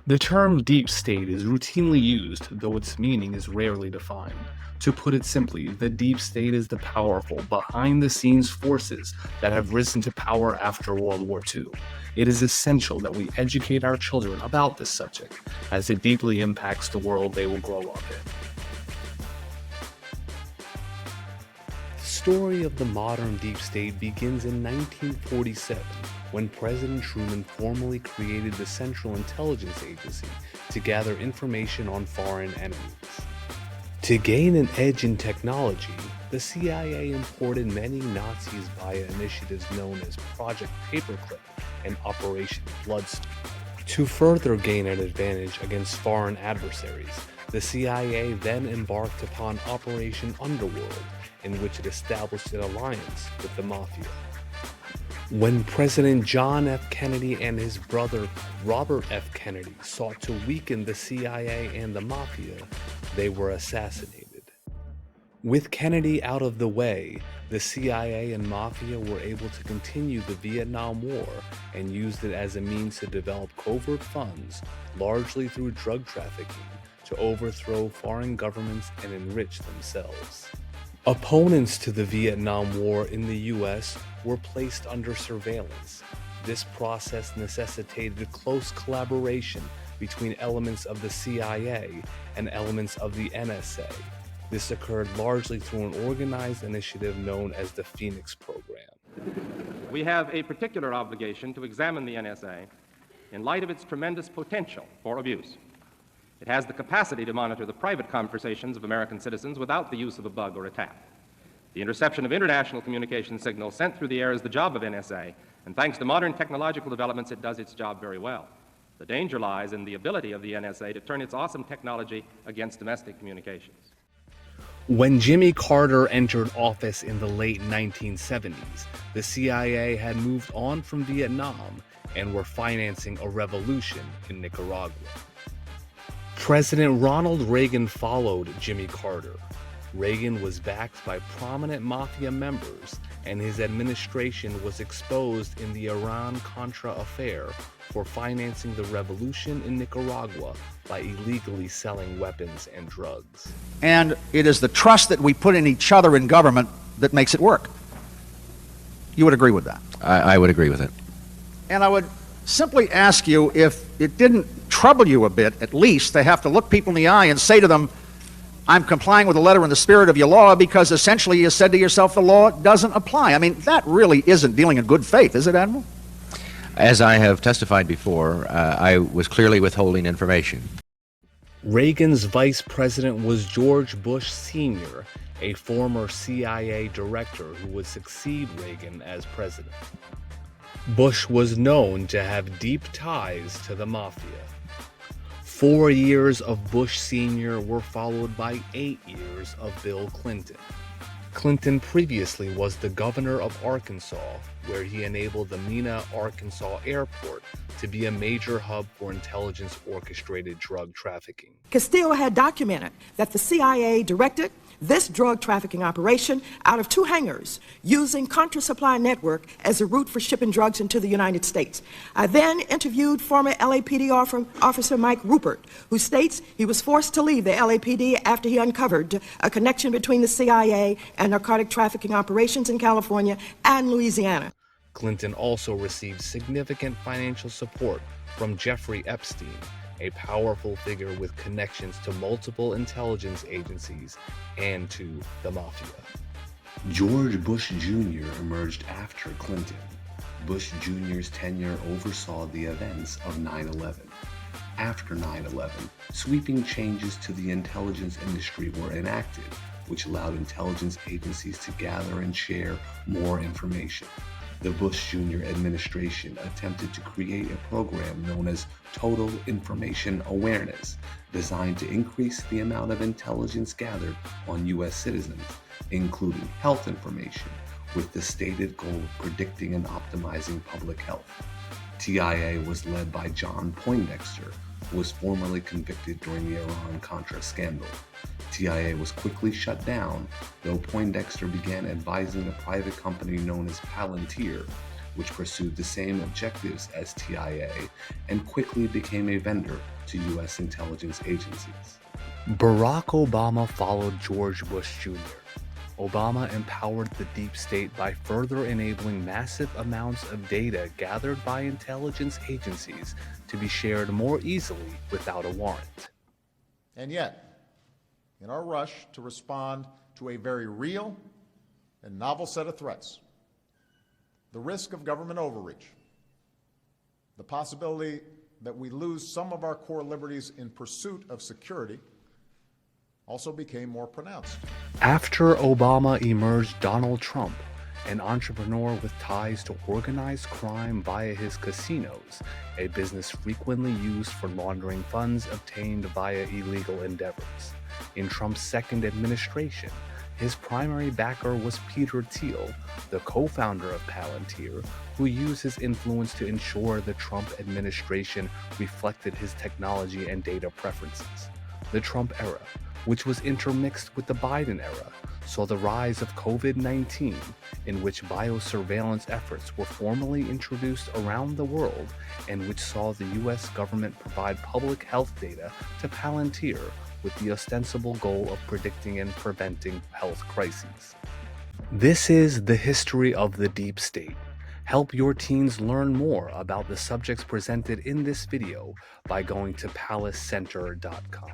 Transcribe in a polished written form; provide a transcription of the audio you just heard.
The term deep state is routinely used, though its meaning is rarely defined. To put it simply, the deep state is the powerful, behind the scenes forces that have risen to power after World War II. It is essential that we educate our children about this subject, as it deeply impacts the world they will grow up in. The story of the modern deep state begins in 1947, when President Truman formally created the Central Intelligence Agency to gather information on foreign enemies. To gain an edge in technology, the CIA imported many Nazis via initiatives known as Project Paperclip and Operation Bloodstone. To further gain an advantage against foreign adversaries, the CIA then embarked upon Operation Underworld, in which it established an alliance with the Mafia. When President John F. Kennedy and his brother Robert F. Kennedy sought to weaken the CIA and the Mafia, they were assassinated. With Kennedy out of the way, the CIA and Mafia were able to continue the Vietnam War and used it as a means to develop covert funds, largely through drug trafficking, to overthrow foreign governments and enrich themselves. Opponents to the Vietnam War in the U.S. were placed under surveillance. This process necessitated close collaboration between elements of the CIA and elements of the NSA. This occurred largely through an organized initiative known as the Phoenix Program. We have a particular obligation to examine the NSA in light of its tremendous potential for abuse. It has the capacity to monitor the private conversations of American citizens without the use of a bug or a tap. The interception of international communication signals sent through the air is the job of NSA, and thanks to modern technological developments, it does its job very well. The danger lies in the ability of the NSA to turn its awesome technology against domestic communications. When Jimmy Carter entered office in the late 1970s, the CIA had moved on from Vietnam and were financing a revolution in Nicaragua. President Ronald Reagan followed Jimmy Carter. Reagan was backed by prominent Mafia members, and his administration was exposed in the Iran-Contra affair for financing the revolution in Nicaragua by illegally selling weapons and drugs. And it is the trust that we put in each other in government that makes it work. You would agree with that? I would agree with it. And I would simply ask you if it didn't trouble you a bit, at least, to have to look people in the eye and say to them, I'm complying with the letter and the spirit of your law, because essentially you said to yourself the law doesn't apply. I mean, that really isn't dealing in good faith, is it, Admiral? As I have testified before, I was clearly withholding information. Reagan's vice president was George Bush Sr., a former CIA director who would succeed Reagan as president. Bush was known to have deep ties to the Mafia. 4 years of Bush Sr. were followed by 8 years of Bill Clinton. Clinton previously was the governor of Arkansas, where he enabled the Mena, Arkansas airport to be a major hub for intelligence-orchestrated drug trafficking. Castillo had documented that the CIA directed this drug trafficking operation out of 2 hangars using Contra Supply Network as a route for shipping drugs into the United States. I then interviewed former LAPD officer Mike Rupert, who states he was forced to leave the LAPD after he uncovered a connection between the CIA and narcotic trafficking operations in California and Louisiana. Clinton also received significant financial support from Jeffrey Epstein, a powerful figure with connections to multiple intelligence agencies and to the Mafia. George Bush Jr. emerged after Clinton. Bush Jr.'s tenure oversaw the events of 9/11. After 9/11, sweeping changes to the intelligence industry were enacted, which allowed intelligence agencies to gather and share more information. The Bush Jr. administration attempted to create a program known as Total Information Awareness, designed to increase the amount of intelligence gathered on U.S. citizens, including health information, with the stated goal of predicting and optimizing public health. TIA was led by John Poindexter, who was formerly convicted during the Iran-Contra scandal. TIA was quickly shut down, though Poindexter began advising a private company known as Palantir, which pursued the same objectives as TIA and quickly became a vendor to U.S. intelligence agencies. Barack Obama followed George Bush Jr. Obama empowered the deep state by further enabling massive amounts of data gathered by intelligence agencies to be shared more easily without a warrant. And yet, in our rush to respond to a very real and novel set of threats, the risk of government overreach, the possibility that we lose some of our core liberties in pursuit of security also became more pronounced. After Obama emerged Donald Trump, an entrepreneur with ties to organized crime via his casinos, a business frequently used for laundering funds obtained via illegal endeavors. In Trump's second administration, his primary backer was Peter Thiel, the co-founder of Palantir, who used his influence to ensure the Trump administration reflected his technology and data preferences. The Trump era, which was intermixed with the Biden era, saw the rise of COVID-19, in which biosurveillance efforts were formally introduced around the world, and which saw the US government provide public health data to Palantir with the ostensible goal of predicting and preventing health crises. This is the history of the deep state. Help your teens learn more about the subjects presented in this video by going to palacecenter.com.